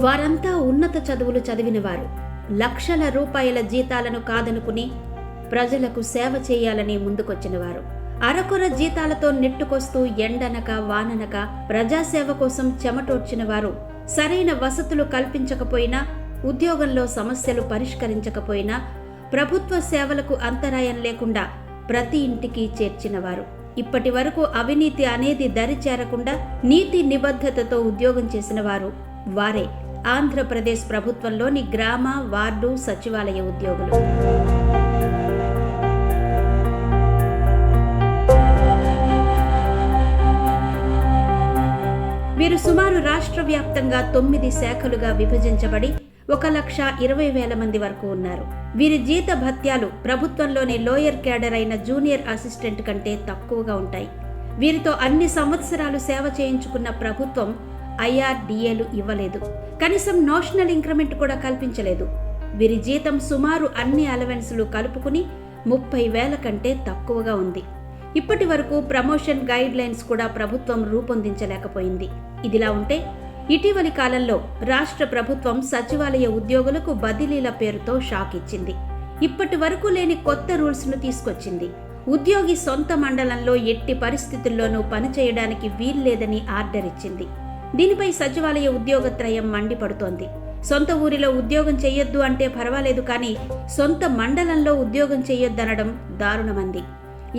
వారంతా ఉన్నత చదువులు చదివినవారు. లక్షల రూపాయల జీతాలను కాదనుకుని ప్రజలకు సేవ చేయాలని ముందుకొచ్చినవారు. అరకొర జీతాలతో నెట్టుకొస్తూ ఎండనక వాననక ప్రజాసేవ కోసం చెమటోడ్చిన వారు. సరైన వసతులు కల్పించకపోయినా, ఉద్యోగంలో సమస్యలు పరిష్కరించకపోయినా, ప్రభుత్వ సేవలకు అంతరాయం లేకుండా ప్రతి ఇంటికి చేర్చినవారు. ఇప్పటి వరకు అవినీతి అనేది దరిచేరకుండా నీతి నిబద్ధతతో ఉద్యోగం చేసిన వారు వారే ఆంధ్రప్రదేశ్ ప్రభుత్వంలోని గ్రామ, వార్డు, సచివాలయ ఉద్యోగులు. వీరు సుమారు రాష్ట్ర వ్యాప్తంగా 9 శాఖలుగా విభజించబడి 1,20,000 మంది వరకు ఉన్నారు. వీరి జీత భత్యాలు ప్రభుత్వంలోని లోయర్ క్యాడర్ అయిన జూనియర్ అసిస్టెంట్ కంటే తక్కువగా ఉంటాయి. వీరితో అన్ని సంవత్సరాలు సేవ చేయించుకున్న ప్రభుత్వం IRDAలు ఇవ్వలేదు. కనీసం నోషనల్ ఇంక్రిమెంట్ కూడా కల్పించలేదు. వీరి జీతం సుమారు అన్ని అలవెన్సులు కలుపుకుని 30,000 కంటే తక్కువగా ఉంది. ఇప్పటి వరకు ప్రమోషన్ గైడ్ లైన్స్ కూడా ప్రభుత్వం రూపొందించలేకపోయింది. ఇదిలా ఉంటే ఇటీవలి కాలంలో రాష్ట్ర ప్రభుత్వం సచివాలయ ఉద్యోగులకు బదిలీల పేరుతో షాక్ ఇచ్చింది. ఇప్పటి వరకు లేని కొత్త రూల్స్ ను తీసుకొచ్చింది. ఉద్యోగి సొంత మండలంలో ఎట్టి పరిస్థితుల్లోనూ పనిచేయడానికి వీల్లేదని ఆర్డర్ ఇచ్చింది. దీనిపై సచివాలయ ఉద్యోగత్రయం మండిపడుతోంది. సొంత ఊరిలో ఉద్యోగం చెయ్యొద్దు అంటే పర్వాలేదు, కానీ సొంత మండలంలో ఉద్యోగం చెయ్యొద్దనడం దారుణమంది.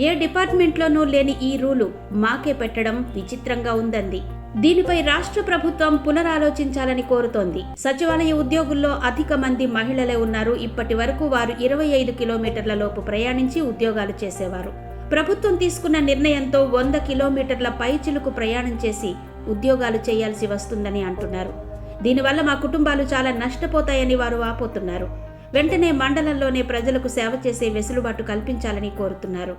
ఏ డిపార్ట్మెంట్లోనూ లేని ఈ రూలు మాకే పెట్టడం విచిత్రంగా ఉందంది. దీనిపై రాష్ట్ర ప్రభుత్వం పునరాలోచించాలని కోరుతోంది. సచివాలయ ఉద్యోగుల్లో అధిక మంది మహిళలే ఉన్నారు. ఇప్పటి వరకు వారు 25 కిలోమీటర్ల లోపు ప్రయాణించి ఉద్యోగాలు చేసేవారు. ప్రభుత్వం తీసుకున్న నిర్ణయంతో 100 కిలోమీటర్ల పైచిలుకు ప్రయాణం చేసి ఉద్యోగాలు చేయాల్సి వస్తుందని అంటున్నారు. దీనివల్ల మా కుటుంబాలు చాలా నష్టపోతాయని వారు వాపోతున్నారు. వెంటనే మండలంలోనే ప్రజలకు సేవ చేసే వెసులుబాటు కల్పించాలని కోరుతున్నారు.